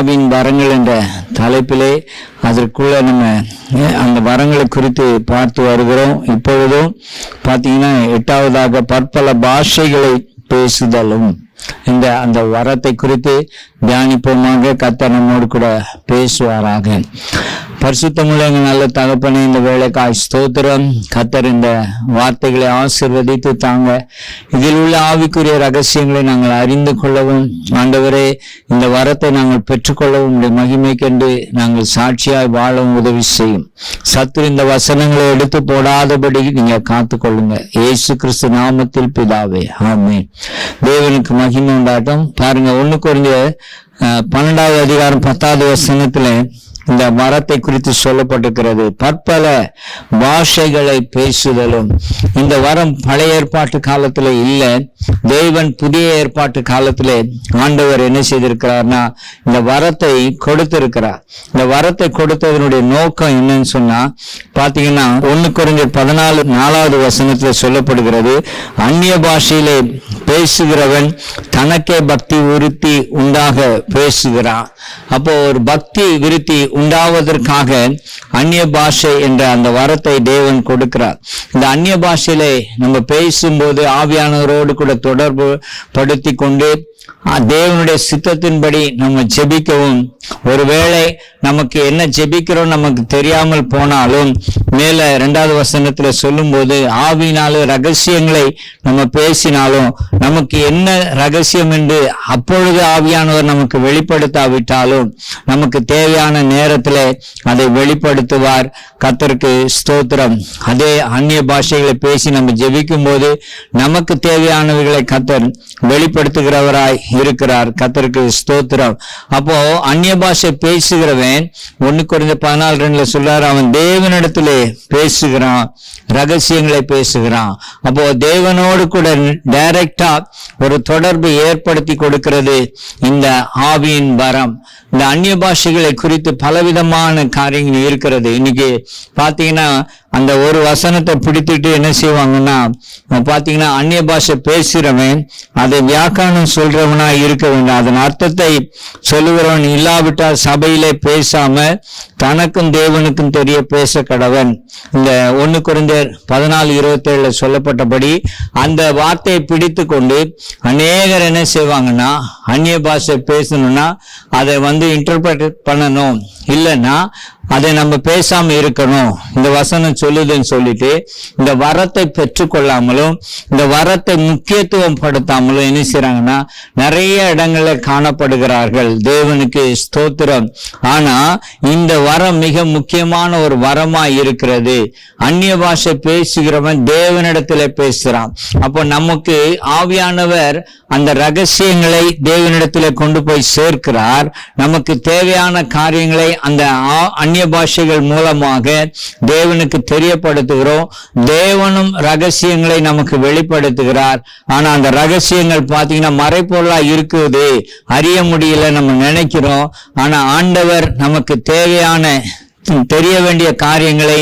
ஆவின் வரங்கள் என்ற தலைப்பிலே அதற்குள்ள நம்ம அந்த வரங்களை குறித்து பார்த்து வருகிறோம். இப்பொழுதும் பார்த்தீங்கன்னா 8வதாக பற்பல பாஷைகளை பேசுதலும் அந்த வரத்தை குறித்து தியானிப்போமாக. கர்த்தர் நம்மோடு கூட பேசுவாராக. பரிசுத்தமுள்ள எங்கள் நல்ல தகப்பனே, இந்த வேளைக்காய் ஸ்தோத்திரம். கர்த்தர் இந்த வார்த்தைகளை ஆசீர்வதித்து தாங்க. இதில் உள்ள ஆவிக்குரிய ரகசியங்களை நாங்கள் அறிந்து கொள்ளவும், ஆண்டவரே இந்த வரத்தை நாங்கள் பெற்றுக்கொள்ளவும், உடைய மகிமைக்கென்று நாங்கள் சாட்சியாய் வாழவும் உதவி செய்யும். சத்துரு இந்த வசனங்களை எடுத்து போடாதபடி நீங்க காத்து கொள்ளுங்க. இயேசு கிறிஸ்து நாமத்தில் பிதாவே, ஆமென். தேவனுக்கு மகிமை உண்டாட்டும். பாருங்க, 1 கொரிந்தியர் 12வது அதிகாரம் 10வது வசனத்துல இந்த மரத்தை குறித்து சொல்லப்பட்டிருக்கிறது. பற்பல பாஷைகளை பேசுதலும். இந்த வரம் பழைய ஏற்பாட்டு காலத்துல இல்ல, தேவன் புதிய ஏற்பாட்டு காலத்திலே ஆண்டவர் என்ன செய்திருக்கிறார்னா இந்த வரத்தை கொடுத்திருக்கிறார். இந்த வரத்தை கொடுத்ததனுடைய நோக்கம் என்னன்னு சொன்னா பாத்தீங்கன்னா 1 கொரிந்தியர் 14:4வது வசனத்துல சொல்லப்படுகிறது, அந்நிய பாஷையிலே பேசுகிறவன் தனக்கே பக்தி விருத்தி உண்டாக பேசுகிறான். அப்போ ஒரு பக்தி விருத்தி உண்டாவதற்காக அந்நிய பாஷை என்ற அந்த வரத்தை தேவன் கொடுக்கிறார். இந்த அந்நிய பாஷையிலே நம்ம பேசும்போது ஆவியானவரோடு கூட தொடர்பு படுத்தி கொண்டு தேவனுடைய சித்தத்தின்படி நம்ம ஜெபிக்கவும், ஒருவேளை நமக்கு என்ன ஜெபிக்கிறோம் நமக்கு தெரியாமல் போனாலும் மேல 2வது வசனத்துல சொல்லும் போது ஆவியினாலும் ரகசியங்களை நம்ம பேசினாலும் நமக்கு என்ன ரகசியம் என்று அப்பொழுது ஆவியானவர் நமக்கு வெளிப்படுத்தாவிட்டாலும் நமக்கு தேவையான நேரத்துல அதை வெளிப்படுத்துவார். கர்த்தருக்கு ஸ்தோத்திரம். அதே அந்நிய பாஷைகளை பேசி நம்ம ஜெபிக்கும் போது நமக்கு தேவையானவைகளை கர்த்தர் வெளிப்படுத்துகிறவராய் இருக்கிறார். கர்த்தருக்கு ஸ்தோத்திரம். அப்போ அந்நிய பாஷை பேசுகிறவன் 1 கொரிந்தியர் 14:2 சொல்றாரு, அவன் தேவனிடத்திலே பேசுகிறான், ரகசியங்களை பேசுகிறான். அப்போ தேவனோடு கூட டைரக்டா ஒரு தொடர்பு ஏற்படுத்தி கொடுக்கிறது இந்த ஆவியின் வரம். இந்த அந்நிய பாஷைகளை குறித்து பலவிதமான காரியங்கள் இருக்கிறது. இன்னைக்கு பாத்தீங்கன்னா அந்த ஒரு வசனத்தை பிடித்துட்டு என்ன செய்வாங்கன்னா பாத்தீங்கன்னா அந்நிய பாஷை பேசுகிறவன் அதை வியாக்கரணம் சொல்றவனா இருக்க வேண்டும். அதன் அர்த்தத்தை சொல்லுகிறவன் இல்லாவிட்டால் சபையிலே பேசாம தனக்கும் தேவனுக்கும் தெரிய பேச கடவன். இந்த 1 கொரிந்தியர் 14:27 சொல்லப்பட்டபடி அந்த வார்த்தையை பிடித்து கொண்டு அநேகர் என்ன செய்வாங்கன்னா அந்நிய பாஷை பேசணும்னா அதை இன்டர்பிரட் பண்ணணும், இல்லைன்னா அதை நம்ம பேசாம இருக்கணும். இந்த வசனம் சொல்லுதுன்னு சொல்லிட்டு இந்த வரத்தை பெற்றுக்கொள்ளாமலும் இந்த வரத்தை முக்கியத்துவம் படுத்தாமலும் என்ன செய்றாங்கன்னா நிறைய இடங்கள்ல காணப்படுகிறார்கள். தேவனுக்கு ஸ்தோத்திரம். ஆனா இந்த வரம் மிக முக்கியமான ஒரு வரமா இருக்கிறது. அந்நிய பாஷை பேசுகிறவன் தேவனிடத்துல பேசுறான். அப்போ நமக்கு ஆவியானவர் அந்த ரகசியங்களை தேவனிடத்துல கொண்டு போய் சேர்க்கிறார். நமக்கு தேவையான காரியங்களை அந்த அந்நிய பாஷைகள் மூலமாக தேவனுக்கு தெரியப்படுத்துகிறோம். தேவனும் ரகசியங்களை நமக்கு வெளிப்படுத்துகிறார். ஆனா அந்த ரகசியங்கள் பாத்தீங்கன்னா மறைப்பொருளா இருக்குது, அறிய முடியல நம்ம நினைக்கிறோம். ஆனா ஆண்டவர் நமக்கு தேவையான தெரிய வேண்டிய காரியங்களை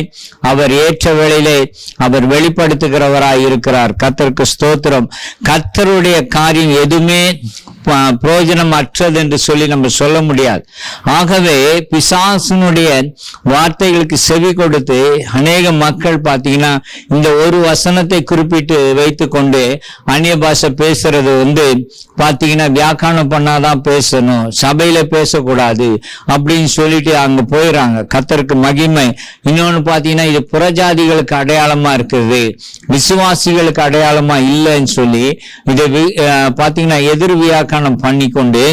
அவர் ஏற்ற வேளையிலே அவர் வெளிப்படுத்துகிறவராய் இருக்கிறார். கர்த்தருக்கு ஸ்தோத்திரம். கர்த்தருடைய காரியம் எதுவுமே பிரயோஜனம் அற்றது என்று சொல்லி நம்ம சொல்ல முடியாது. ஆகவே பிசாசனுடைய வார்த்தைகளுக்கு செவி கொடுத்து அநேக மக்கள் பாத்தீங்கன்னா இந்த ஒரு வசனத்தை குறிப்பிட்டு வைத்து கொண்டு அந்நிய பாஷை பேசுறது பாத்தீங்கன்னா வியாக்கரணம் பண்ணாதான் பேசணும், சபையில பேசக்கூடாது அப்படின்னு சொல்லிட்டு அங்க போயிடறாங்க. கர்த்தருக்கு மகிமை. இன்னொன்னு பாத்தீங்கன்னா இது புறஜாதிகளுக்கு அடையாளமா இருக்குது, விசுவாசிகளுக்கு அடையாளமா இல்லைன்னு சொல்லி இதை பாத்தீங்கன்னா எதிர் வியாக்கரணம் பண்ணி கொண்டு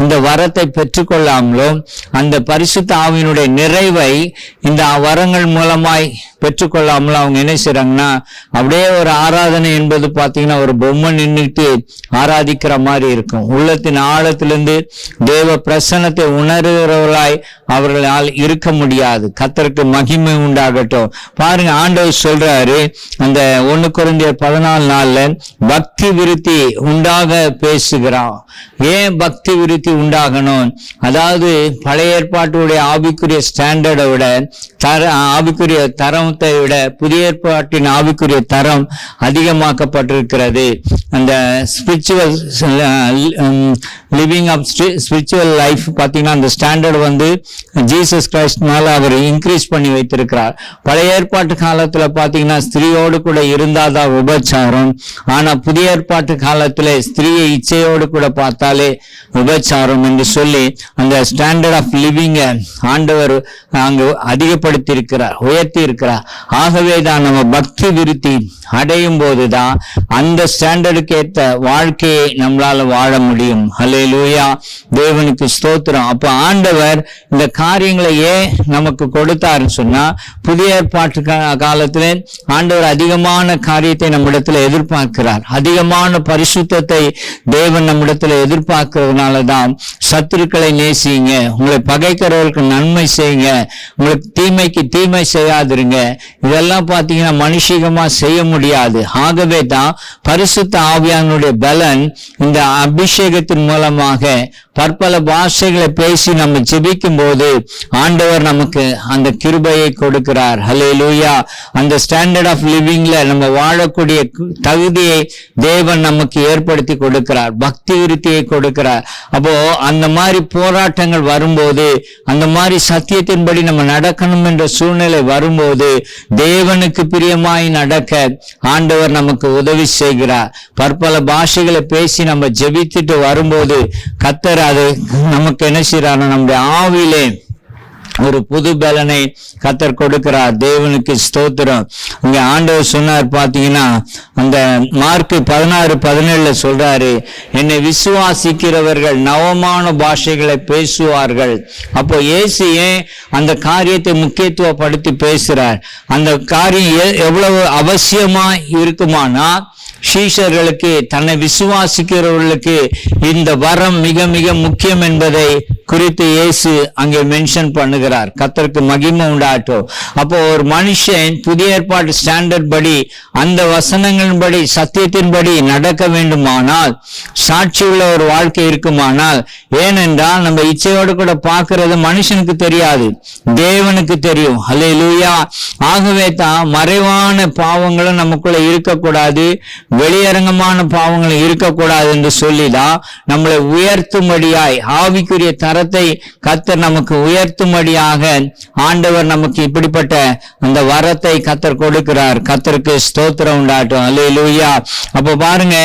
இந்த வரத்தை பெற்றுக்கொள்ளாமலும் அந்த பரிசுத்த ஆவியினுடைய நிறைவை இந்த வரங்கள் மூலமாய் பெற்றுக்கொள்ளாமலும் அவங்க என்ன செய்றாங்கன்னா அப்படியே ஒரு ஆராதனை என்பது பாத்தீங்கன்னா ஒரு பொம்மை நின்றுட்டு ஆராதிக்கிற மாதிரி இருக்கும். உள்ளத்தின் ஆழத்திலிருந்து தேவ பிரசன்னத்தை உணர்கிறவர்களாய் அவர்களால் இருக்க முடியாது. கர்த்தருக்கு மகிமை உண்டாகட்டும். பாருங்க, ஆண்டவர் சொல்றாரு அந்த 1 கொரிந்தியர் 14:4 பக்தி விருத்தி உண்டாக பேசுகிறான். ஏன் பக்தி விருத்தி உண்டாகணும்? அதாவது பழைய ஏற்பாட்டுடைய ஆவிக்குரிய ஸ்டாண்டர்டை விட ஆவிக்குரிய தரத்தை விட புதிய ஏற்பாட்டின் ஆவிக்குரிய தரம் அதிகமாக்கப்பட்டிருக்கிறது. அந்த spiritual living of spiritual life பார்த்தீங்கன்னா அந்த ஸ்டாண்டர்ட் வந்து ஜீசஸ் கிரைஸ்ட்னால அவர் இன்க்ரீஸ் பண்ணி வைத்திருக்கிறார். பழைய ஏற்பாட்டு காலத்துல பார்த்தீங்கன்னா ஸ்திரீயோடு கூட இருந்தாதான் விபச்சாரம். ஆனா புதிய ஏற்பாட்டு காலத்துல ஸ்திரீயை இச்சையோடு கூட பார்த்தாலே விபச்சாரம் என்று சொல்லி அந்த ஸ்டாண்டர்ட் ஆஃப் லிவிங் ஆண்டவர் அங்கு அதிகப்படுத்தி இருக்கிறார், உயர்த்தி இருக்கிறார். ஆகவே தான் நம்ம பக்தி விருத்தி அடையும் போதுதான் அந்த ஸ்டாண்டர்டுக்கு ஏற்ற வாழ்க்கையை நம்மளால வாழ முடியும். ஹல்லேலூயா, தேவனுக்கு ஸ்தோத்திரம். அப்ப ஆண்டவர் இந்த காரியங்களை ஏன் நமக்கு கொடுத்தாருன்னு சொன்னா, புதிய ஏற்பாட்டு காலத்துல ஆண்டவர் அதிகமான காரியத்தை நம்மிடத்துல எதிர்பார்க்கிறார். அதிகமான பரிசுத்தத்தை தேவன் நம்மிடத்துல எதிர்பார்க்கிறதுனாலதான் சத்துருக்களை நேசிங்க, உங்களை பகைக்கிறவர்களுக்கு நன்மை செய்யுங்க, உங்களுக்கு தீமைக்கு தீமை செய்யாதிருங்க. இதெல்லாம் பாத்தீங்கன்னா மனுஷிகமா செய்ய முடியாது. ஆகவே தான் பரிசுத்த ஆவியானுடைய பலன் இந்த அபிஷேகத்தின் மூலமாக பற்பல பாஷைகளை பேசி நம்ம ஜெபிக்கும் போது ஆண்டவர் நமக்கு அந்த கிருபையை கொடுக்கிறார். ஹல்லேலூயா. அந்த ஸ்டாண்டர்ட் ஆஃப் லிவிங்ல நம்ம வாழக்கூடிய தகுதியை தேவன் நமக்கு ஏற்படுத்தி கொடுக்கிறார், பக்தி விருத்தியை கொடுக்கிறார். அப்போ அந்த மாதிரி போராட்டங்கள் வரும்போது, அந்த மாதிரி சத்தியத்தின்படி நம்ம நடக்கணும் என்ற சூழ்நிலை வரும்போது தேவனுக்கு பிரியமாய் நடக்க ஆண்டவர் நமக்கு உதவி செய்கிறார். பற்பல பாஷைகளை பேசி நம்ம ஜெபித்துட்டு வரும்போது கர்த்தர் அது நமக்கு என்ன செய்யறாரு, நம்முடைய ஆவியிலே ஒரு புது பலனை கர்த்தர் கொடுக்கிறார். தேவனுக்கு ஸ்தோத்திரம். இங்க ஆண்டவர் சொன்னார் பாத்தீங்கன்னா, அந்த மார்க் 16:17 சொல்றாரு, என்னை விசுவாசிக்கிறவர்கள் நவமான பாஷைகளை பேசுவார்கள். அப்போ இயேசு ஏன் அந்த காரியத்தை முக்கியத்துவப்படுத்தி பேசுறார்? அந்த காரியம் எவ்வளவு அவசியமா இருக்குமானா, சீஷர்களுக்கு, தன்னை விசுவாசிக்கிறவர்களுக்கு இந்த வரம் மிக மிக முக்கியம் என்பதை குறித்து இயேசு அங்கே மென்ஷன் பண்ணுகிறார். கர்த்தருக்கு மகிமை உண்டாட்டும். அப்போ ஒரு மனுஷன் புதிய ஏற்பாட்டு ஸ்டாண்டர்ட் படி, அந்த வசனங்களின்படி, சத்தியத்தின்படி நடக்க வேண்டுமானால், சாட்சியுள்ள ஒரு வாழ்க்கை இருக்குமானால், ஏனென்றால் நம்ம இச்சையோடு கூட பார்க்கிறது மனுஷனுக்கு தெரியாது, தேவனுக்கு தெரியும். ஹல்லேலூயா. ஆகவே தான் மறைவான பாவங்களும் நமக்குள்ள இருக்கக்கூடாது, வெளியரங்கமான பாவங்களும் இருக்கக்கூடாது என்று சொல்லிதான் நம்மளை உயர்த்தும்படியாய், ஆவிக்குரிய தரத்தை கர்த்தர் நமக்கு உயர்த்தும்படியாக ஆண்டவர் நமக்கு இப்படிப்பட்ட அந்த வரத்தை கர்த்தர் கொடுக்கிறார். கர்த்தருக்கு ஸ்தோத்திரம் உண்டாட்டும். அல்லேலூயா. அப்ப பாருங்க,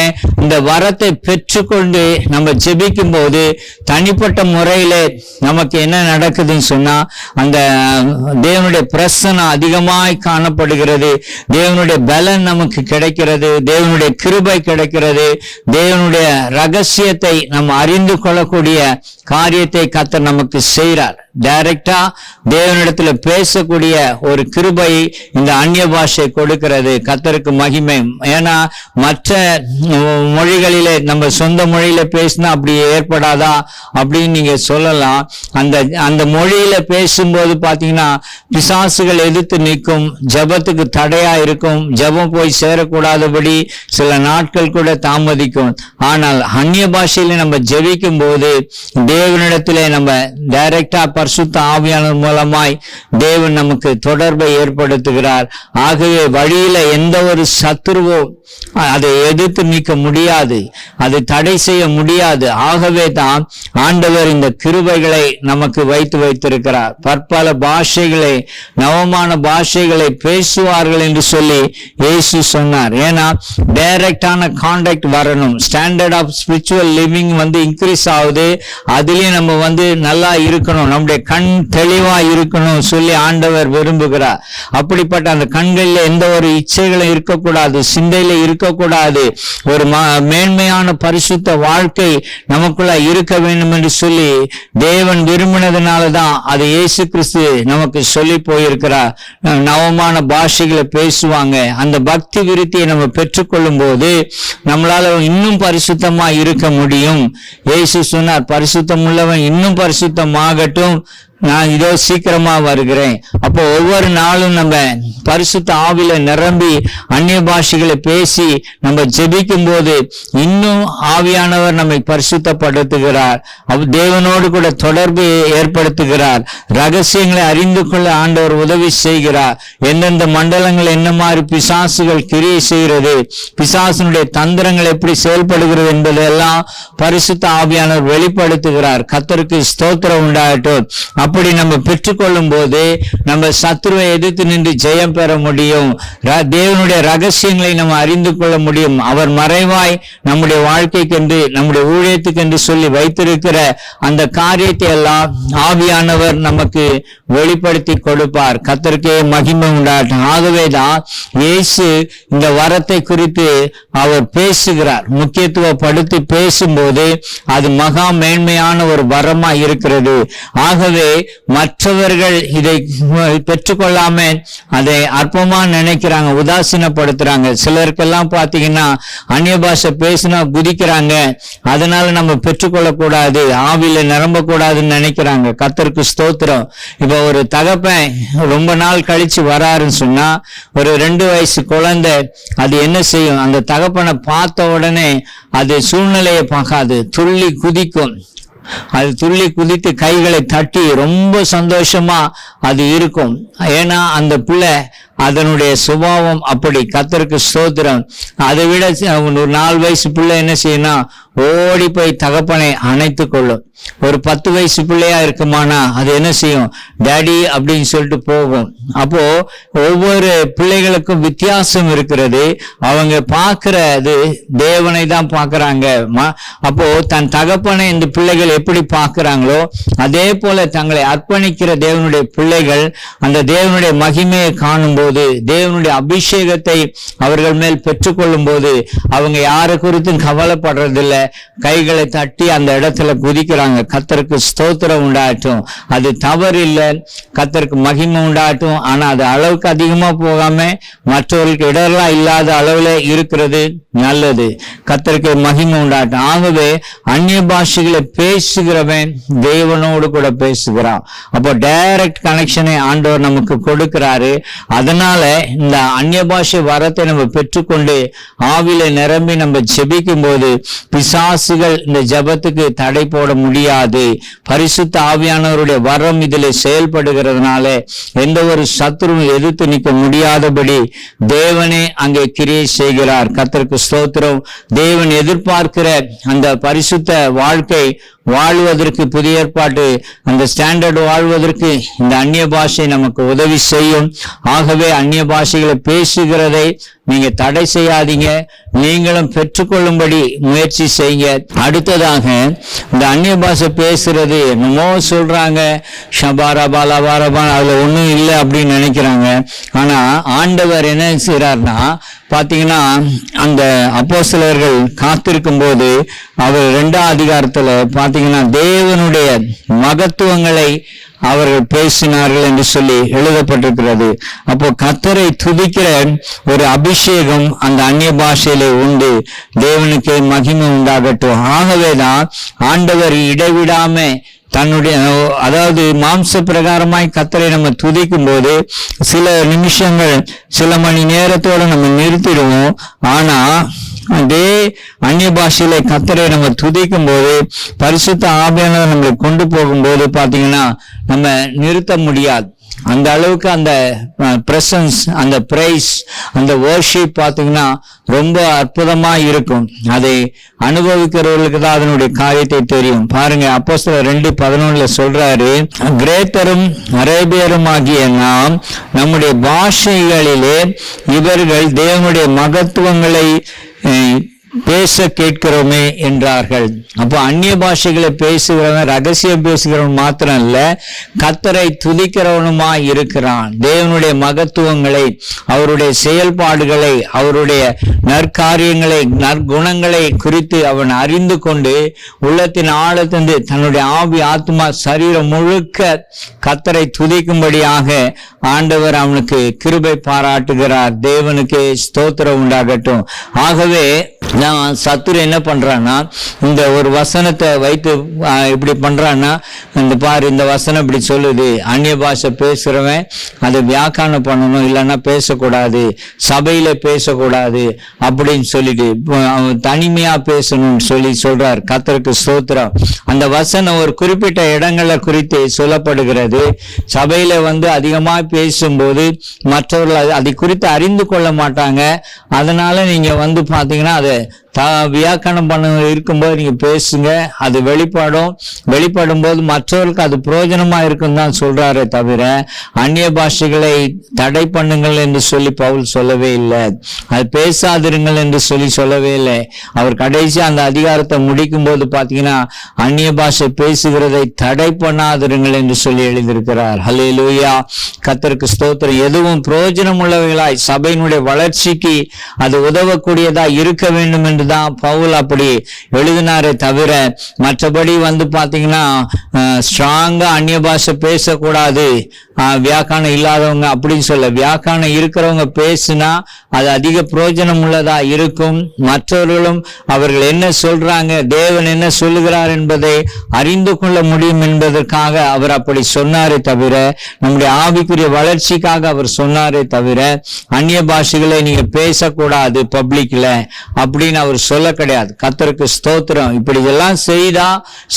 இந்த வரத்தை பெற்றுக்கொண்டு நம்ம ஜெபிக்கும் போது தனிப்பட்ட முறையில நமக்கு என்ன நடக்குதுன்னு சொன்னா, அந்த தேவனுடைய பிரசன்னம் அதிகமாய் காணப்படுகிறது, தேவனுடைய பலன் நமக்கு கிடைக்கிறது, தேவனுடைய கிருபை கிடைக்கிறது, தேவனுடைய ரகசியத்தை நம்ம அறிந்து கொள்ளக்கூடிய காரியத்தை கர்த்தர் நமக்கு செய்கிறார். டைரக்டா தேவனிடத்துல பேசக்கூடிய ஒரு கிருபை இந்த அந்நிய பாஷை கொடுக்கிறது. கர்த்தருக்கு மகிமை. ஏன்னா மற்ற மொழிகளிலே நம்ம சொந்த மொழியில பேசினா அப்படி ஏற்படாதா அப்படின்னு நீங்க சொல்லலாம். அந்த மொழியில பேசும்போது பாத்தீங்கன்னா பிசாசுகள் எதிர்த்து நிற்கும், ஜபத்துக்கு தடையா இருக்கும், ஜபம் போய் சேரக்கூடாதபடி சில நாட்கள் கூட தாமதிக்கும். ஆனால் அந்நிய பாஷையில நம்ம ஜெபிக்கும் போது தேவனிடத்திலே நம்ம டைரக்டா பரிசுத்த ஆவியானவர் மூலமாய் தேவன் நமக்கு தொடர்பை ஏற்படுத்துகிறார். ஆகவே வழியில எந்த ஒரு சத்துருவோ அதை எதிர்த்து நீக்க முடியாது, அதை தடை செய்ய முடியாது. ஆகவே தான் ஆண்டவர் இந்த கிருபைகளை நமக்கு வைத்திருக்கிறார். பற்பல பாஷைகளை, நவமான பாஷைகளை பேசுவார்கள் என்று சொல்லி இயேசு சொன்னார். ஏன்னா டைரக்டான கான்டாக்ட் வரணும். Standard of spiritual living increase ஆகுது. அதுலயும் நம்ம நல்லா இருக்கணும், நம்முடைய கண் தெளிவா இருக்கணும் சொல்லி ஆண்டவர் விரும்புகிறார். அப்படிப்பட்ட அந்த கண்களில் எந்த ஒரு இச்சைகளும் இருக்கக்கூடாது, சிந்தையில இருக்கக்கூடாது. ஒரு மேன்மையான பரிசுத்த வாழ்க்கை நமக்குள்ள இருக்க வேண்டும் என்று சொல்லி தேவன் விரும்பினதுனாலதான் அது இயேசு கிறிஸ்து நமக்கு சொல்லி போயிருக்கிறார். நவமான பாஷைகளை பேசுவாங்க. அந்த பக்தி விருத்தியை நம்ம பெற்றுக்கொள்ளும் போது நம்மளால இன்னும் பரிசுத்தமா இருக்க முடியும். இயேசு சொன்னார், பரிசுத்தம் உள்ளவன் இன்னும் பரிசுத்தமாகட்டும், நான் இதோ சீக்கிரமா வருகிறேன். அப்போ ஒவ்வொரு நாளும் நம்ம பரிசுத்த ஆவியில நிரம்பி அந்நிய பாஷைகளை பேசி நம்ம ஜெபிக்கும் போது இன்னும் ஆவியானவர் நம்மை பரிசுத்தப்படுத்துகிறார். தேவனோடு கூட தொடர்பு ஏற்படுத்துகிறார். ரகசியங்களை அறிந்து கொள்ள ஆண்டவர் உதவி செய்கிறார். எந்தெந்த மண்டலங்கள் என்ன மாதிரி பிசாசுகள் கிரியை செய்கிறது, பிசாசனுடைய தந்திரங்கள் எப்படி செயல்படுகிறது என்பதெல்லாம் பரிசுத்த ஆவியானவர் வெளிப்படுத்துகிறார். கர்த்தருக்கு ஸ்தோத்திரம் உண்டாகட்டும். அப்படி நம்ம பெற்றுக்கொள்ளும் போது நம்ம சத்துருவை எதிர்த்து நின்று ஜெயம் பெற முடியும். தேவனுடைய ரகசியங்களை நம்ம அறிந்து கொள்ள முடியும். அவர் மறைவாய் நம்முடைய வாழ்க்கைக்கென்று நம்முடைய ஊழியத்துக்கென்று சொல்லி வைத்திருக்கிற அந்த காரியத்தை எல்லாம் ஆவியானவர் நமக்கு வெளிப்படுத்தி கொடுப்பார். கர்த்தருக்கே மகிமை உண்டாகட்டும். ஆகவேதான் இயேசு இந்த வரத்தை குறித்து அவர் பேசுகிறார். முக்கியத்துவப்படுத்தி பேசும்போது அது மகா மேன்மையான ஒரு வரமா இருக்கிறது. ஆகவே மற்றவர்கள் இதை பெற்றுக்கொள்ளாம அதை அற்பமா நினைக்கிறாங்க, உதாசீனப்படுத்துறாங்க. சிலருக்கெல்லாம் பாத்தீங்கன்னா அந்நிய பாஷை பேசினா குதிக்கிறாங்க. அதனால நம்ம பெற்றுக்கொள்ள கூடாது, ஆவியில நிரம்ப கூடாதுன்னு நினைக்கிறாங்க. கர்த்தருக்கு ஸ்தோத்திரம். இப்ப ஒரு தகப்பன் ரொம்ப நாள் கழிச்சு வராருன்னு சொன்னா ஒரு 2 வயசு குழந்தை அது என்ன செய்யும்? அந்த தகப்பனை பார்த்த உடனே அது சூழ்நிலையை பார்க்காது, துள்ளி குதிக்கும். அது துள்ளி குதித்து கைகளை தட்டி ரொம்ப சந்தோஷமா அது இருக்கும். ஏன்னா அந்த பிள்ளை அதனுடைய சுபாவம் அப்படி. கர்த்தருக்கு ஸ்தோத்திரம். அதை விட ஒரு 4 வயசு பிள்ளை என்ன செய்யணும்? ஓடி போய் தகப்பனை அணைத்து கொள்ளும். ஒரு 10 வயசு பிள்ளையா இருக்குமானா அது என்ன செய்யும்? டேடி அப்படின்னு சொல்லிட்டு போகும். அப்போ ஒவ்வொரு பிள்ளைகளுக்கும் வித்தியாசம் இருக்கிறது. அவங்க பார்க்கறது தேவனை தான் பார்க்கறாங்க. அப்போ தன் தகப்பனை இந்த பிள்ளைகள் எப்படி பார்க்கறாங்களோ அதே போல தங்களை அர்ப்பணிக்கிற தேவனுடைய பிள்ளைகள் அந்த தேவனுடைய மகிமையை காணும் போது, தேவனுடைய அபிஷேகத்தை அவர்கள் மேல் பெற்றுக்கொள்ளும் போது அவங்க யாரை குறித்தும் கவலைப்படுறதில்லை. கைகளை தட்டி அந்த இடத்துல குதிக்கிறாங்க. கர்த்தருக்கு ஸ்தோத்திரம் உண்டாகட்டும். அது தவறு இல்லை, கர்த்தருக்கு மகிமை உண்டாகட்டும். ஆனா அது அளவுக்கு அதிகமா போகாம மற்றவர்களுக்கு இடரெல்லாம் இல்லாத அளவுல இருக்கிறது நல்லது. கர்த்தருக்கு மகிமை உண்டாகட்டும். ஆகவே அந்நிய பாஷைகளை பேசுகிறவன் தேவனோடு கூட பேசுகிறான். அப்போ டைரக்ட் கனெக்ஷனை ஆண்டவர் நமக்கு கொடுக்கிறாரு. அதனால இந்த அந்நிய பாஷை வரத்தை நம்ம பெற்றுக்கொண்டு ஆவியில நிரம்பி நம்ம ஜெபிக்கும் போது பிசாசுகள் இந்த ஜெபத்துக்கு தடை போட முடியாது. பரிசுத்த ஆவியானவருடைய வரம் இதில் செயல்படுகிறதுனால எந்த ஒரு சத்துருவும் எதிர்த்து நிற்க முடியாதபடி தேவனே அங்கே கிரியை செய்கிறார். கர்த்தருக்கு ஸ்தோத்திரம். தேவன் எதிர்பார்க்கிற அந்த பரிசுத்த வாழ்க்கை வாழ்வதற்கு, புதிய ஏற்பாட்டு அந்த ஸ்டாண்டர்ட் வாழ்வதற்கு இந்த அந்நிய பாஷை நமக்கு உதவி செய்யும். ஆகவே அந்நிய பாஷைகளை பேசுகிறதை நீங்க தடை செய்யாதீங்க, நீங்களும் பெற்றுக்கொள்ளும்படி முயற்சி செய்யுங்க. அடுத்ததாக இந்த அந்நிய பாஷை பேசுறது என்னமோ சொல்றாங்க, ஷபாரா பாலா பாரபா, அதுல ஒன்றும் இல்லை அப்படின்னு நினைக்கிறாங்க. ஆனா ஆண்டவர் என்ன செய்யறாருன்னா பாத்தீங்கன்னா அந்த அப்போஸ்தலர்கள் காத்திருக்கும் போது அவர் 2ஆம் அதிகாரத்துல பாத்தீங்கன்னா தேவனுடைய மகத்துவங்களை அவர்கள் பேசினார்கள் என்று சொல்லி எழுதப்பட்டிருக்கிறது. அப்போ கர்த்தரை துதிக்கிற ஒரு அபிஷேகம் அந்த அந்நிய பாஷையிலே உண்டு. தேவனுக்கு மகிமை உண்டாகட்டும். ஆகவேதான் ஆண்டவர் இடைவிடாம தன்னுடைய, அதாவது மாம்ச பிரகாரமாய் கர்த்தரை நம்ம துதிக்கும் போது சில நிமிஷங்கள், சில மணி நேரத்தோட நம்ம நிறுத்திடுவோம். ஆனா அதே அந்நிய பாஷையில கர்த்தரை நம்ம துதிக்கும் போது பரிசுத்த ஆவியானவர் நம்மளை கொண்டு போகும்போது பாத்தீங்கன்னா நம்ம நிறுத்த முடியாது. அந்த அளவுக்கு அந்த பிரசன்ஸ், அந்த பிரைஸ், அந்த வர்ஷிப் பாத்தீங்கன்னா ரொம்ப அற்புதமா இருக்கும். அதை அனுபவிக்கிறவர்களுக்கு தான் அதனுடைய காரியத்தை தெரியும். பாருங்க, அப்போஸ்தலர் 2:11 சொல்றாரு, கிரேத்தரும் அரேபியரும் ஆகிய நாம் நம்முடைய பாஷைகளிலே இவர்கள் தேவனுடைய மகத்துவங்களை பேச கேட்கிறோமே என்றார்கள். அப்போ அந்நிய பாஷைகளை பேசுகிறவன் ரகசியம் பேசுகிறவன் மாத்திரம் இல்ல, கர்த்தரை துதிக்கிறவனுமா இருக்கிறான். தேவனுடைய மகத்துவங்களை, அவருடைய செயல்பாடுகளை, அவருடைய நற்காரியங்களை, நற்குணங்களை குறித்து அவன் அறிந்து கொண்டு உள்ளத்தின் ஆழத்திலிருந்து தன்னுடைய ஆவி, ஆத்மா, சரீரம் முழுக்க கர்த்தரை துதிக்கும்படியாக ஆண்டவர் அவனுக்கு கிருபை பாராட்டுகிறார். தேவனுக்கு ஸ்தோத்திரம் உண்டாகட்டும். ஆகவே நான் சத்துரு என்ன பண்றான்னா, இந்த ஒரு வசனத்தை வைத்து இப்படி பண்றான்னா, இந்த பாரு இந்த வசனம் இப்படி சொல்லுது, அந்நிய பாஷை பேசுறவன் அதை வியாக்கியானம் பண்ணணும், இல்லைன்னா பேசக்கூடாது, சபையில பேசக்கூடாது அப்படின்னு சொல்லிட்டு அவன் தனிமையா பேசணும்னு சொல்றார். கர்த்தருக்கு ஸ்தோத்திரம். அந்த வசனம் ஒரு குறிப்பிட்ட இடங்களை குறித்து சொல்லப்படுகிறது. சபையில அதிகமா பேசும்போது மற்றவர்கள் அதை குறித்து அறிந்து கொள்ள மாட்டாங்க. அதனால நீங்க பாத்தீங்கன்னா அதை வியாக்கியானம் பண்ண இருக்கும்போது நீங்க பேசுங்க, அது வெளிப்படும் போது மற்றவர்களுக்கு அது பிரயோஜனமா இருக்கும் தான் சொல்றாரே தவிர அந்நிய பாஷைகளை தடை பண்ணுங்கள் என்று சொல்லி பவுல் சொல்லவே இல்லை, அது பேசாதிருங்கள் என்று சொல்லவே இல்லை. அவர் கடைசி அந்த அதிகாரத்தை முடிக்கும் போது பாத்தீங்கன்னா அந்நிய பாஷை பேசுகிறதை தடை பண்ணாதிருங்கள் என்று சொல்லி எழுதியிருக்கிறார். ஹல்லேலூயா, கர்த்தருக்கு ஸ்தோத்திரம். எதுவும் பிரயோஜனம் உள்ளவைகளாய் சபையினுடைய வளர்ச்சிக்கு அது உதவக்கூடியதா இருக்க வேண்டும் என்று தான் பவுல் அப்படி எழுதினாரே தவிர மற்றபடி பாத்தீங்கன்னா ஸ்ட்ராங்கா அந்நிய பாஷை பேசக்கூடாது, வியாக்கியானம் இல்லாதவங்க அப்படின்னு சொல்ல. வியாக்கியானம் இருக்கிறவங்க பேசினா அது அதிக பிரயோஜனம் உள்ளதா இருக்கும். மற்றவர்களும் அவர்கள் என்ன சொல்றாங்க, தேவன் என்ன சொல்லுகிறார் என்பதை அறிந்து கொள்ள முடியும் என்பதற்காக அவர் அப்படி சொன்னாரே தவிர, நம்முடைய ஆவிக்குரிய வளர்ச்சிக்காக அவர் சொன்னாரே தவிர அந்நிய பாஷைகளை நீங்க பேசக்கூடாது பப்ளிக்ல அப்படின்னு அவர் சொல்ல கிடையாது. கர்த்தருக்கு ஸ்தோத்திரம். இப்படி எல்லாம் செய்தா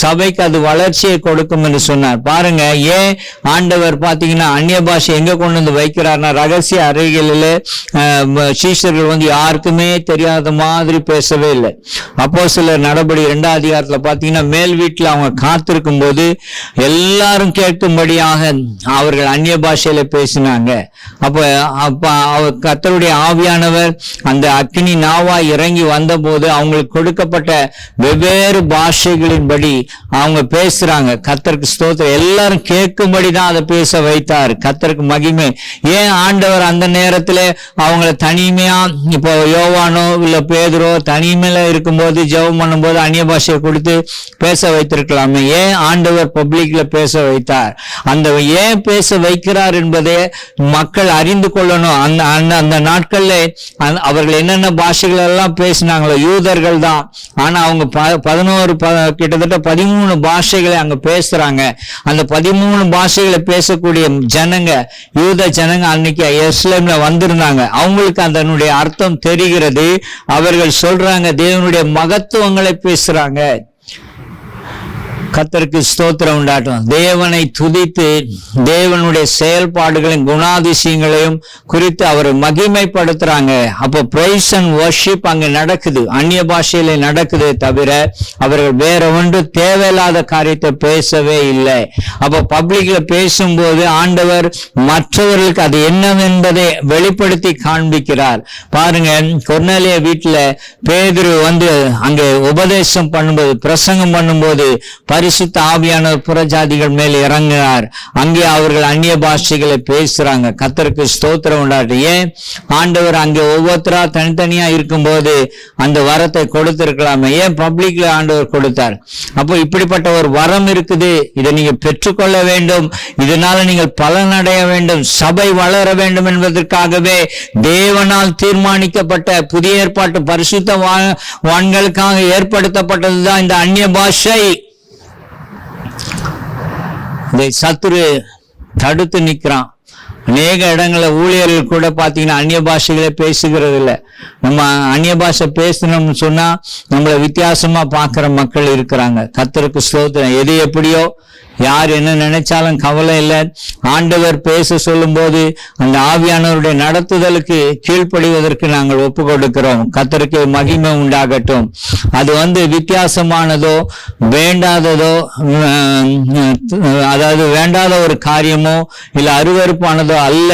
சபைக்கு அது வளர்ச்சியை கொடுக்கும் என்று சொன்னார். பாருங்க, ஏன் ஆண்டவர் பாத்தீங்கன்னா அந்நிய பாஷை எங்க கொண்டு வைக்கிறார்னா, ரகசிய அறைகளிலே சீஷர்கள் யாருக்குமே தெரியாத மாதிரி பேசவே இல்லை. அப்போஸ்தலர் நடபடி 2ஆம் அதிகாரத்துல பாத்தீங்கன்னா மேல் வீட்டுல அவங்க காத்திருக்கும் போது எல்லாரும் கேட்கும்படியாக அவர்கள் அந்நிய பாஷையில பேசினாங்க. அப்ப கர்த்தருடைய ஆவியானவர் அந்த அக்கினி நாவா இறங்கி வந்த போது அவங்களுக்கு கொடுக்கப்பட்ட வெவ்வேறு பாஷைகளின்படி அவங்க பேசுறாங்க. கர்த்தருக்கு ஸ்தோத்திரம். எல்லாரும் கேட்கும்படிதான் அதை பேச வைத்தார். கர்த்தருக்கு மகிமை. ஏன் ஆண்டவர் அந்த நேரத்துல அவங்கள தனிமையா, இப்போ யோவானோ இல்ல பேதுரோ தனிமையில இருக்கும்போது ஜெபம் பண்ணும் போது அந்நிய பாஷையை கொடுத்து பேச வைத்திருக்கலாமே, ஏன் ஆண்டவர் பப்ளிக்ல பேச வைத்தார்? அந்த ஏன் பேச வைக்கிறார் என்பதை மக்கள் அறிந்து கொள்ளணும். அந்த நாட்கள்ல அவர்கள் என்னென்ன பாஷைகள் எல்லாம் பேசினாங்களோ, யூதர்கள் தான், ஆனா அவங்க 11 கிட்டத்தட்ட 13 பாஷைகளை அங்க பேசுறாங்க. அந்த 13 பாஷைகளை பேசக்கூடிய ஜனங்க, யூத ஜனங்க அன்னைக்கு எருசலேம்ல வந்திருந்தாங்க. அவங்களுக்கு அதனுடைய அர்த்தம் தெரிகிறது. அவர்கள் சொல்றாங்க, தேவனுடைய மகத்துவங்களை பேசுறாங்க. கர்த்தருக்கு ஸ்தோத்திரம் உண்டாட்டும். தேவனை துதித்து தேவனுடைய செயல்பாடுகளையும் குணாதிசயங்களையும் குறித்து அவரை மகிமைப்படுத்துறாங்க. அப்போ பிரைஸ் அண்ட் வர்ஷிப் அங்க நடக்குது, அந்நிய பாஷையில நடக்குது தவிர அவர்கள் வேற ஒன்று தேவையில்லாத காரியத்தை பேசவே இல்லை. அப்போ பப்ளிக்ல பேசும்போது ஆண்டவர் மற்றவர்களுக்கு அது என்னவென்பதை வெளிப்படுத்தி காண்பிக்கிறார். பாருங்க, கொர்நேலிய வீட்டுல பேதுரு அங்கே உபதேசம் பண்ணும்போது, பிரசங்கம் பண்ணும்போது பரிசுத்த ஆவியானவர் புறஜாதிகள் மேல் இறங்கினார். அங்கே அவர்கள் அந்நிய பாஷைகளை பேசுறாங்க. கர்த்தருக்கு ஸ்தோத்திரம் உண்டாட்டு. ஏன் ஆண்டவர் அங்கே ஒவ்வொருத்தரா தனித்தனியா இருக்கும்போது அந்த வரத்தை கொடுத்திருக்கலாமே, ஏன் பப்ளிக்ல ஆண்டவர் கொடுத்தார்? அப்போ இப்படிப்பட்ட ஒரு வரம் இருக்குது, இதை நீங்க பெற்றுக்கொள்ள வேண்டும், இதனால நீங்கள் பலனடைய வேண்டும், சபை வளர வேண்டும் என்பதற்காகவே தேவனால் தீர்மானிக்கப்பட்ட புதிய ஏற்பாட்டு பரிசுத்த வான்களுக்காக ஏற்படுத்தப்பட்டதுதான் இந்த அந்நிய பாஷை. இதை சத்துரு தடுத்து நிற்கிறான். அநேக இடங்கள ஊழியர்கள் கூட பாத்தீங்கன்னா அந்நிய பாஷைகளை பேசுகிறது இல்லை. நம்ம அந்நிய பாஷை பேசணும்னு சொன்னா நம்மளை வித்தியாசமா பாக்குற மக்கள் இருக்கிறாங்க. கர்த்தருக்கு ஸ்தோத்திரம். எது எப்படியோ, யார் என்ன நினைச்சாலும் கவலை இல்லை. ஆண்டவர் பேச சொல்லும் போது அந்த ஆவியானவருடைய நடத்துதலுக்கு கீழ்ப்படிவதற்கு நாங்கள் ஒப்பு கொடுக்கிறோம். கர்த்தருக்கு மகிமை உண்டாகட்டும். அது வித்தியாசமானதோ வேண்டாததோ, அதாவது வேண்டாத ஒரு காரியமோ இல்ல அருவருப்பானதோ அல்ல.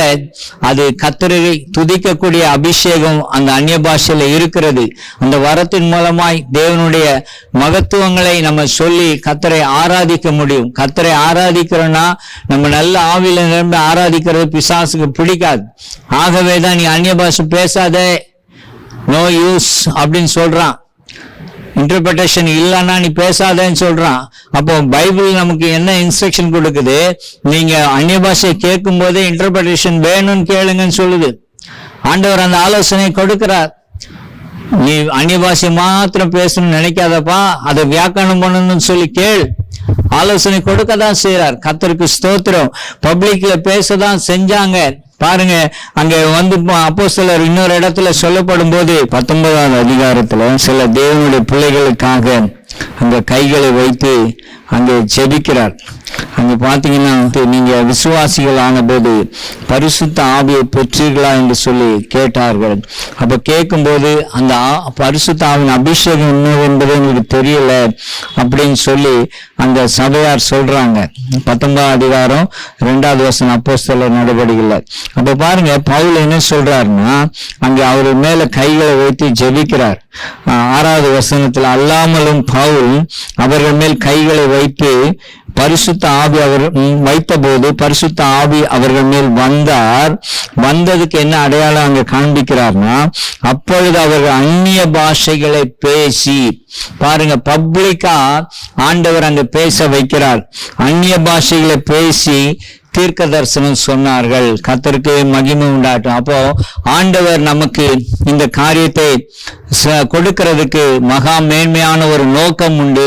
அது கர்த்தரை துதிக்கக்கூடிய அபிஷேகம் அந்த அந்நிய பாஷையில இருக்கிறது. அந்த வரத்தின் மூலமாய் தேவனுடைய மகத்துவங்களை நம்ம சொல்லி கர்த்தரை ஆராதிக்க முடியும். கர்த்தரை ஆராதிக்கிறோம்னா நம்ம நல்ல ஆவியில நிரம்பி ஆராதிக்கிறது பிசாசுக்கு பிடிக்காது. ஆகவேதான் நீ அந்நிய பாஷை பேசாத, நோ யூஸ் அப்படின்னு சொல்றான். இன்டர்பிரேஷன் இல்லைன்னா நீ பேசாதன்னு சொல்றான். அப்போ பைபிள் நமக்கு என்ன இன்ஸ்ட்ரக்ஷன் கொடுக்குது? நீங்க அந்நிய பாஷையை கேட்கும் போதே இன்டர்பிரேஷன் வேணும்னு கேளுங்கன்னு சொல்லுது. ஆண்டவர் அந்த ஆலோசனை கொடுக்கிறார். நீ அந்நிய பாஷை மாத்திரம் பேசணும்னு நினைக்காதப்பா, அதை வியாக்கரணம் பண்ணணும்னு சொல்லி கேள். ஆலோசனை கொடுக்க தான் செய்யறார். கர்த்தருக்கு ஸ்தோத்திரம். பப்ளிக்ல பேசதான் செஞ்சாங்க. பாருங்க, அங்க வந்து அப்போஸ்தலர் இன்னொரு இடத்துல சொல்லப்படும் போது 19ஆவது அதிகாரத்துல சில தேவனுடைய பிள்ளைகளுக்காக அங்க கைகளை வைத்து அங்கே ஜெபிக்கிறார். அங்க பாத்தீங்கன்னா, நீங்க விசுவாசிகள் ஆன போது பரிசுத்த ஆவியை பெற்றீர்களா என்று சொல்லி கேட்டார்கள். அப்ப கேட்கும் போது அந்த பரிசுத்த ஆவின் அபிஷேகம் என்ன என்பது உங்களுக்கு தெரியல அப்படின்னு சொல்லி அந்த சபையார் சொல்றாங்க. 19ஆம் அதிகாரம் 2வது வசனம் அப்போஸ்தலர் நடவடிக்கைகள். அப்ப பாருங்க, பவுல் என்ன சொல்றாருன்னா, அங்க அவர் மேல கைகளை வைத்து ஜெபிக்கிறார். 6வது வசனத்துல, அல்லாமலும் பவுல் அவர்கள் மேல் கைகளை வைத்து பரிசுத்த ஆவி அவர் வைத்த போது பரிசுத்த ஆவி அவர்கள் மேல் வந்தார். வந்ததுக்கு என்ன அடையாளம் அங்க காண்பிக்கிறார்னா, அப்பொழுது அவர்கள் அந்நிய பாஷைகளை பேசி, பாருங்க, பப்ளிக்கா ஆண்டவர் அங்க பேச வைக்கிறார். அந்நிய பாஷைகளை பேசி தீர்க்க தரிசனம் சொன்னார்கள். கர்த்தருக்கு மகிமை உண்டாட்டும். அப்போ ஆண்டவர் நமக்கு இந்த காரியத்தை கொடுக்கிறதுக்கு மகா மேன்மையான ஒரு நோக்கம் உண்டு.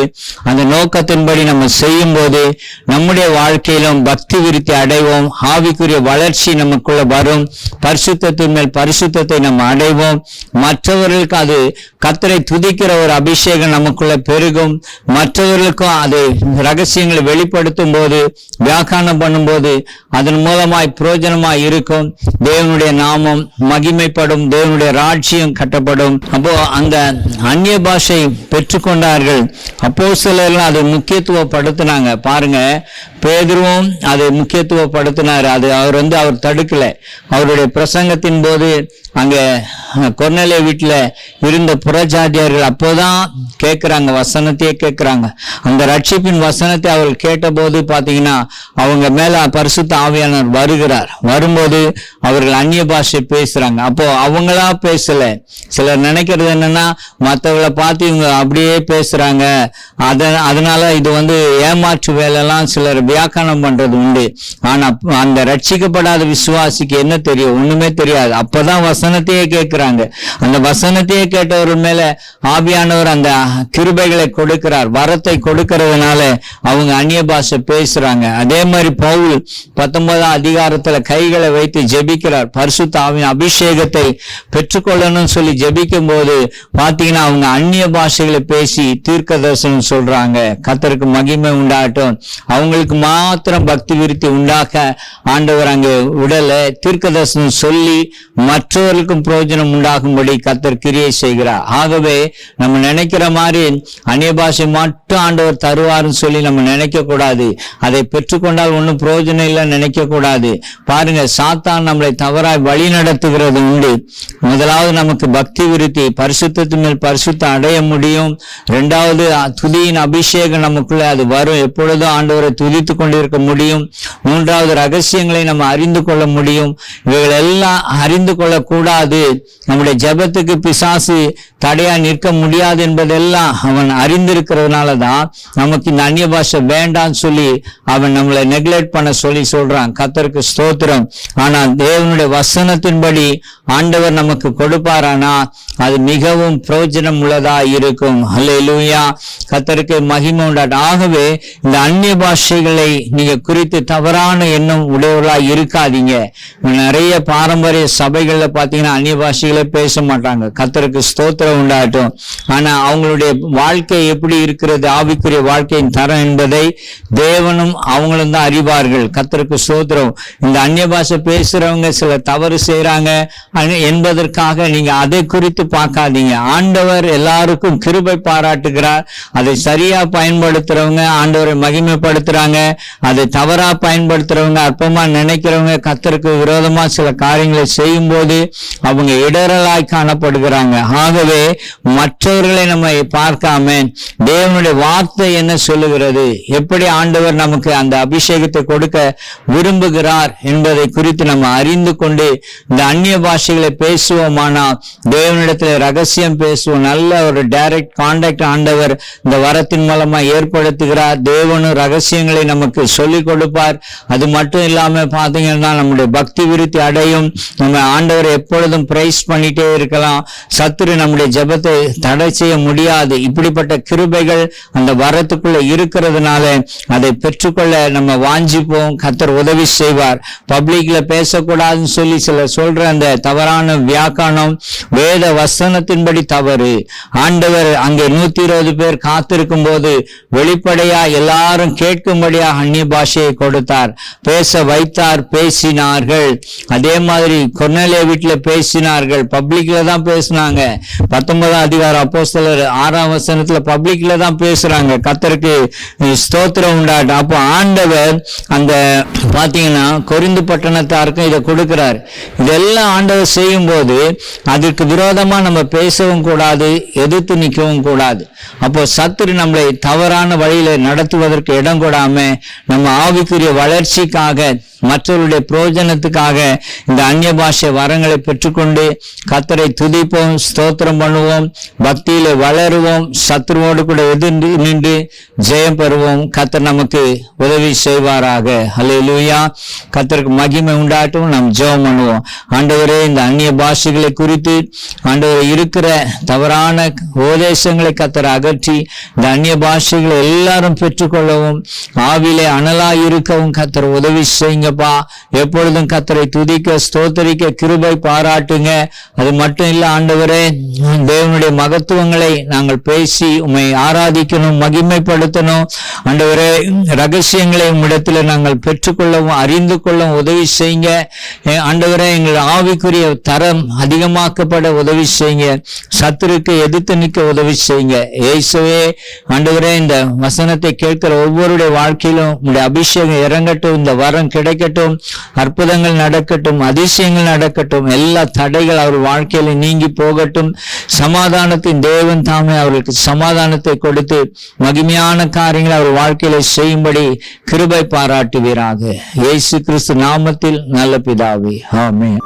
அந்த நோக்கத்தின்படி நம்ம செய்யும் போது நம்முடைய வாழ்க்கையிலும் பக்தி விருத்தி அடைவோம். ஆவிக்குரிய வளர்ச்சி நமக்குள்ள வரும். பரிசுத்தத்தின் மேல் பரிசுத்தத்தை நம்ம அடைவோம். மற்றவர்களுக்கு அது கர்த்தரை துதிக்கிற ஒரு அபிஷேகம் நமக்குள்ள பெருகும். மற்றவர்களுக்கும் அது ரகசியங்களை வெளிப்படுத்தும் போது, வியாக்கியானம் பண்ணும் போது அதன் மூலமாய் பிரயோஜனமாய் இருக்கும். தேவனுடைய நாமம் மகிமைப்படும். தேவனுடைய ராஜ்யம் கட்டப்படும். அப்போ அந்த அந்நிய பாஷை பெற்றுக்கொண்டார்கள். அப்போஸ்தலர்கள் அதை முக்கியத்துவப்படுத்தினாங்க. பாருங்க, பேதுருவும் அதை முக்கியத்துவப்படுத்தினார். அது அவர் தடுக்கல. அவருடைய பிரசங்கத்தின் போது அங்க கொர்நேலிய வீட்டுல இருந்த புறஜாதியார்கள் அப்போதான் கேட்கிறாங்க, வசனத்தையே கேட்கிறாங்க. அந்த ரட்சிப்பின் வசனத்தை அவர்கள் கேட்ட போது பாத்தீங்கன்னா, அவங்க மேல பரிசுத்த ஆவியானவர் வருகிறார். வரும்போது அவர்கள் அந்நிய பாஷை பேசுறாங்க. அப்போ அவங்களா பேசல. சிலர் நினைக்கிறது என்னன்னா, மற்றவங்களை பார்த்து இவங்க அப்படியே பேசுறாங்க, அதனால இது ஏமாற்று வேலைலாம் சிலர் வியாக்கியானம் பண்றது உண்டு. ஆனா அந்த ரட்சிக்கப்படாத விசுவாசிக்கு என்ன தெரியும்? ஒண்ணுமே தெரியாது. அப்பதான் வசனத்தையே கேட்கிறாங்க. அந்த வசனத்தையே கேட்டவர்கள் மேல ஆவியானவர் அந்த கிருபைகளை கொடுக்கிறார், வரத்தை கொடுக்கிறதுனால அவங்க அந்நிய பாஷை பேசுறாங்க. அதே மாதிரி பவுல் 19ஆம் அதிகாரத்துல கைகளை வைத்து ஜெபிக்கிறார். பரிசுத்த ஆவியின் அபிஷேகத்தை பெற்றுக்கொள்ளணும்னு சொல்லி ஜெபிக்கும் போது பாத்தீங்கன்னா, அவங்க அந்நிய பாஷைகளை பேசி தீர்க்க தரிசனம் சொல்றாங்க. கர்த்தருக்கு மகிமை உண்டாகட்டும். அவங்களுக்கு மாத்திரம் பக்தி விருத்தி உண்டாக்க ஆண்டவர் அங்கே உடல தீர்க்க தரிசனம் சொல்லி மற்றவர்களுக்கும் பிரயோஜனம் உண்டாகும்படி கர்த்தர் கிரியை செய்கிறார். ஆகவே நம்ம நினைக்கிற மாதிரி அந்நிய பாஷை மட்டும் ஆண்டவர் தருவார்னு சொல்லி நம்ம நினைக்க கூடாது. அதை பெற்றுக்கொண்டால் ஒன்றும் பிரயோஜனம் இல்லை நினைக்க கூடாது. பாருங்க, சாத்தான் நம்மளை தவறாய் வழி நடத்துகிறது உண்டு. முதலாவது நமக்கு பக்தி விருத்தி, பரிசுத்தத்தின் மேல் பரிசுத்தம் அடைய முடியும். 2வது துதியின் அபிஷேகம் நமக்குள்ள அது வரும். எப்பொழுதும் ஆண்டவரை துதித்து கொண்டிருக்க முடியும். 3வது ரகசியங்களை நம்ம அறிந்து கொள்ள முடியும். இவைகள் எல்லாம் அறிந்து கொள்ளக்கூடாது. நம்முடைய ஜெபத்துக்கு பிசாசு தடையா நிற்க முடியாது என்பதெல்லாம் அவன் அறிந்திருக்கிறதுனாலதான் நமக்கு இந்த அந்நிய பாஷை வேண்டான்னு சொல்லி அவன் நம்மளை நெக்லெக்ட் பண்ண சொல்லி சொல்றான். கர்த்தருக்கு ஸ்தோத்திரம். ஆனா தேவனுடைய வசனத்தின்படி ஆண்டவர் நமக்கு கொடுப்பாரானா அது மிகவும் பிரயோஜனம் உள்ளதா இருக்கும். அல்லேலூயா, கர்த்தருக்கு மகிமை உண்டாட்டும். ஆகவே இந்த அந்நிய பாஷைகளை நீங்க குறித்து தவறான எண்ணம் உடையவர்களா இருக்காதீங்க. நிறைய பாரம்பரிய சபைகள்ல பாத்தீங்கன்னா அந்நிய பாஷைகளை பேச மாட்டாங்க. கர்த்தருக்கு ஸ்தோத்திரம் உண்டாகட்டும். ஆனா அவங்களுடைய வாழ்க்கை எப்படி இருக்கிறது, ஆவிக்குரிய வாழ்க்கையின் தரம் என்பதை தேவனும் அவங்களும் தான் அறிவார்கள். கர்த்தருக்கு ஸ்தோத்திரம். இந்த அந்நிய பாஷை பேசுறவங்க சில தவறு செய்யறாங்க என்பதற்காக நீங்க அதை குறித்து பார்க்காதீங்க. ஆண்டவர் எல்லாருக்கும் கிருபை பாராட்டுகிறார். அதை சரியா பயன்படுத்துறவங்க ஆண்டவரை மகிமைப்படுத்துறாங்க. அதை தவறா பயன்படுத்துறவங்க, அற்பமா நினைக்கிறவங்க, கர்த்தருக்கு விரோதமா சில காரியங்களை செய்யும் போது அவங்க இடரலாய் காணப்படுகிறாங்க. ஆகவே மற்றவர்களை நம்ம பார்க்காம தேவனுடைய வார்த்தை என்ன சொல்லுகிறது, எப்படி ஆண்டவர் நமக்கு அந்த அபிஷேகத்தை கொடுக்க விரும்புகிறார் என்பதை குறித்து நம்ம அறிந்து கொண்டு இந்த அந்நிய பாஷைகளை பேசுவோமானா தேவனிடத்தில் ரகசியம் பேசுவோம். நல்ல ஒரு டைரக்ட் கான்டாக்ட் ஆண்டவர் இந்த வரத்தின் மூலமா ஏற்படுத்துகிறார். தேவனும் ரகசியங்களை நமக்கு சொல்லிக் கொடுப்பார். அது மட்டும் இல்லாம பாத்தீங்கன்னா நம்முடைய பக்தி விருத்தி அடையும். நம்ம ஆண்டவரை எப்பொழுதும் பிரைஸ் பண்ணிட்டே இருக்கலாம். சத்துரு நம்முடைய ஜெபத்தை தடை செய்ய முடியாது. இப்படிப்பட்ட கிருபைகள் அந்த வரத்துக்குள்ள இருக்கிறதுனால அதை பெற்றுக்கொள்ள நம்ம வாஞ்சிப்போம். கர்த்தர் உதவி செய்வார். பப்ளிக்ல பேசக்கூடாதுன்னு சொல்லி சிலர் சொல்ற அந்த தவறான வியாக்கானம் வேத வசனத்தின்படி தவறு. ஆண்டவர் அங்கே 120 பேர் காத்திருக்கும் போது வெளிப்படையா எல்லாரும் கேட்கும்படியா அந்நிய பாஷையை கொடுத்தார், பேச வைத்தார், பேசினார்கள். அதே மாதிரி கொர்நேலியா வீட்டுல பேசினார்கள், பப்ளிக்ல தான் பேசினாங்க. 19ஆம் அதிகாரம் அப்போஸ்தலர் 6ஆம் வசனத்துல பப்ளிக்ல தான் பேசுறாங்க. கர்த்தருக்கு ஸ்தோத்திரம் உண்டாட்டும். அப்போ ஆண்டவர் அந்த பாத்தீங்கன்னா கொரிந்து பட்டணத்தாருக்கும் இதை கொடுக்கிறார். இதெல்லாம் ஆண்டவர் செய்யும் போது அதற்கு விரோதமா நம்ம பேசவும் கூடாது, எதிர்த்து நிற்கவும் கூடாது. அப்போ சத்துரு நம்மளை தவறான வழியில நடத்துவதற்கு இடம் கொடாம நம்ம ஆவிக்குரிய வளர்ச்சிக்காக மற்றவருடைய பிரயோஜனத்துக்காக இந்த அந்நிய பாஷை வரங்களை பெற்றுக்கொண்டு கர்த்தரை துதிப்போம், ஸ்தோத்திரம் பண்ணுவோம், பக்தியில வளருவோம், சத்துருவோடு கூட எதிர்த்து நின்று ஜெயம் பெறுவோம். கர்த்தர் நமக்கு உதவி செய்வாராக. ஹல்லேலூயா. கர்த்தருக்கு மகிமை உண்டாட்டும். நாம் ஜெபம் பண்ணுவோம். ஆண்டவரே, இந்த அந்நிய பாஷைகளை குறித்து ஆண்டவரே இருக்கிற தவறான உபதேசங்களை கர்த்தர் அகற்றி இந்த அந்நிய பாஷைகளை எல்லாரும் பெற்றுக்கொள்ளவும் ஆவிலே அனலாய் இருக்கவும் கர்த்தர் உதவி செய்யுங்கப்பா. எப்பொழுதும் கர்த்தரை துதிக்க ஸ்தோத்தரிக்க கிருபை பாராட்டுங்க. அது மட்டும் இல்ல ஆண்டவரே, தேவனுடைய மகத்துவங்களை நாங்கள் பேசி உம்மை ஆராதிக்கணும், மகிமைப்படுத்தணும். ஆண்டவரே, ரகசியங்களை உம்மிடத்தில் நாங்கள் பெற்றுக்கொள்ளவும் அறிந்து கொள்ளவும் உதவி செய்யுங்க. ஆண்டவரே, எங்கள் ஆவிக்குரிய தரம் அதிகமாக்கப்பட உதவி செய்யுங்க. சத்துருக்கு எதிர்த்து நிற்க உதவி செய்யுங்க. இயேசுவே ஆண்டவரே, இந்த வசனத்தை கேட்கிற ஒவ்வொருடைய வாழ்க்கையிலும் உங்களுடைய அபிஷேகம் இறங்கட்டும், இந்த வரம் கிடைக்கட்டும், அற்புதங்கள் நடக்கட்டும், அதிசயங்கள் நடக்கட்டும், எல்லா தடைகள் அவர் வாழ்க்கையில நீங்கி போகட்டும். சமாதானத்தின் தேவன் தாமே அவர்களுக்கு சமாதானத்தை கொடுத்து மகிமையான காரியங்களை அவர் வாழ்க்கையில செய்யும்படி கிருபை பாராட்டுவீராக. இயேசு கிறிஸ்து நாமத்தில் நல்ல பிதாவே, ஆமென்.